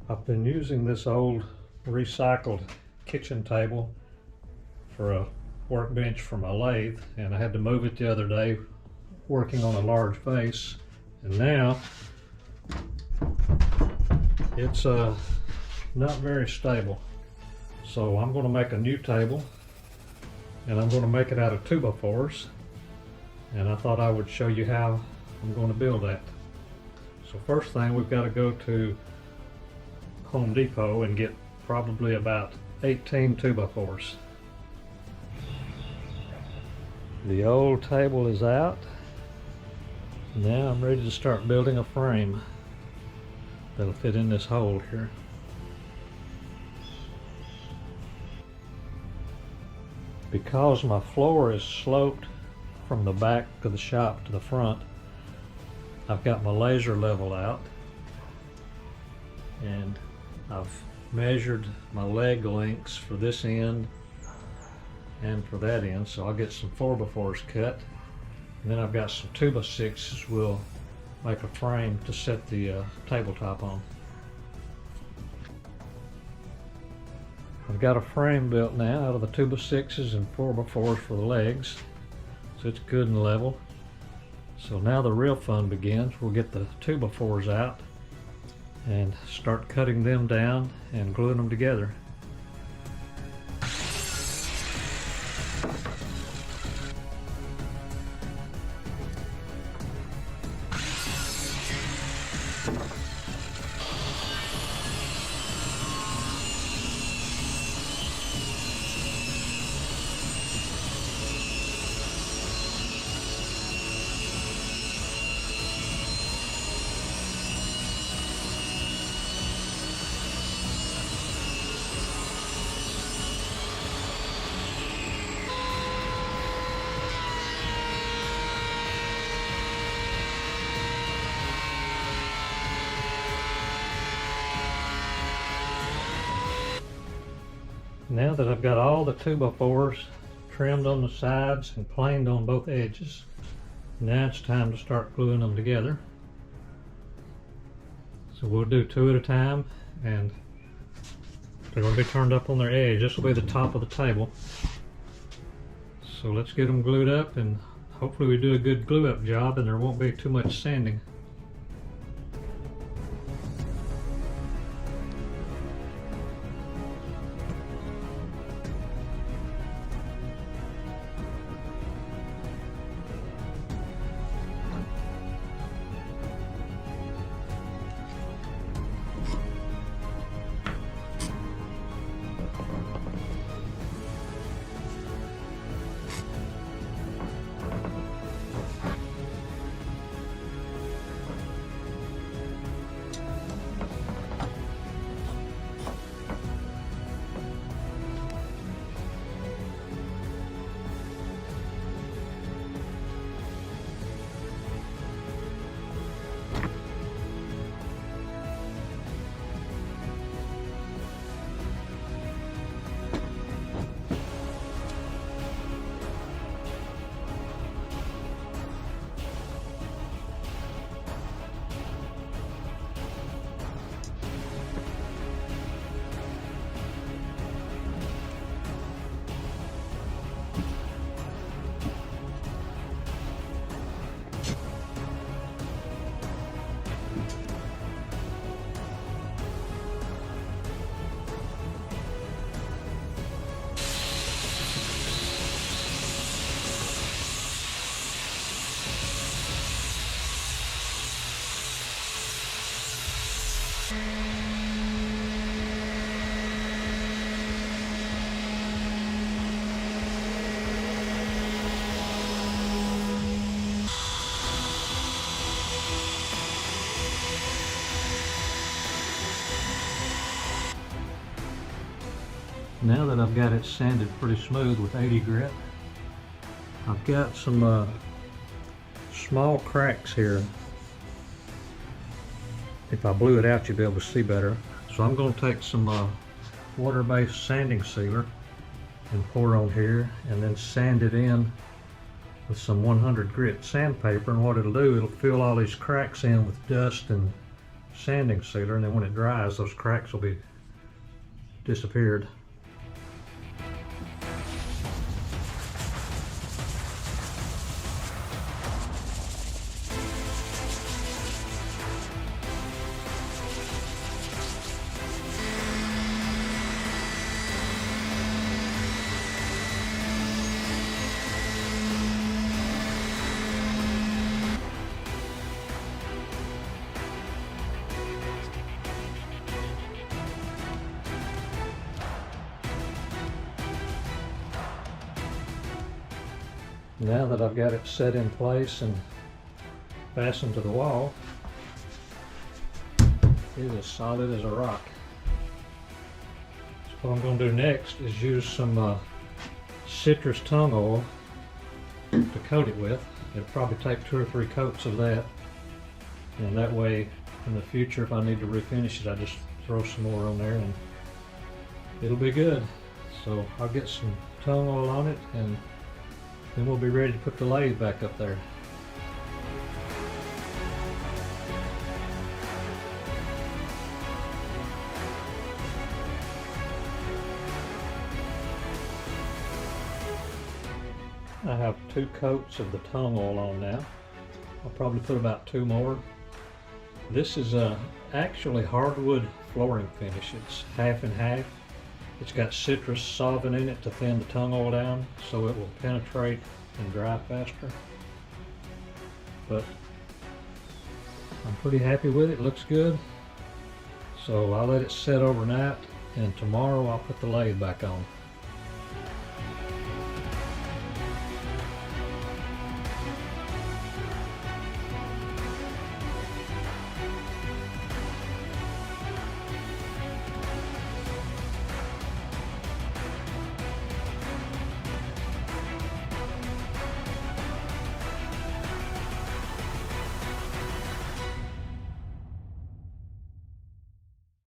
I've been using this old recycled kitchen table for a workbench for my lathe, and I had to move it the other day working on a large vase, and now it's not very stable. So I'm going to make a new table, and I'm going to make it out of 2x4s, and I thought I would show you how I'm going to build that. So first thing, we've got to go to Home Depot and get probably about 18 2x4s. The old table is out. Now I'm ready to start building a frame that'll fit in this hole here. Because my floor is sloped from the back of the shop to the front, I've got my laser leveled out, and I've measured my leg lengths for this end and for that end, so I'll get some 4x4s cut, and then I've got some 2x6s we'll make a frame to set the tabletop on. I've got a frame built now out of the 2x6s and 4x4s for the legs, so it's good and level. So now the real fun begins. We'll get the 2x4s out and start cutting them down and gluing them together. Now that I've got all the 2x4s trimmed on the sides and planed on both edges, now it's time to start gluing them together. So we'll do 2 at a time, and they're going to be turned up on their edge. This will be the top of the table. So let's get them glued up, and hopefully we do a good glue up job and there won't be too much sanding. Now that I've got it sanded pretty smooth with 80 grit, I've got some small cracks here. If I blew it out, you'd be able to see better. So I'm going to take some water-based sanding sealer and pour on here, and then sand it in with some 100 grit sandpaper. And what it'll do, it'll fill all these cracks in with dust and sanding sealer, and then when it dries, those cracks will be disappeared. Now that I've got it set in place and fastened to the wall, it is solid as a rock. So what I'm going to do next is use some citrus tongue oil to coat it with. It'll probably take 2 or 3 coats of that, and that way in the future if I need to refinish it, I just throw some more on there and it'll be good. So I'll get some tongue oil on it, and then we'll be ready to put the lathe back up there. I have 2 coats of the tongue oil on now. I'll probably put about 2 more. This is actually hardwood flooring finish. It's half and half. It's got citrus solvent in it to thin the tongue oil down so it will penetrate and dry faster. But I'm pretty happy with it. It looks good. So I'll let it set overnight, and tomorrow I'll put the lathe back on.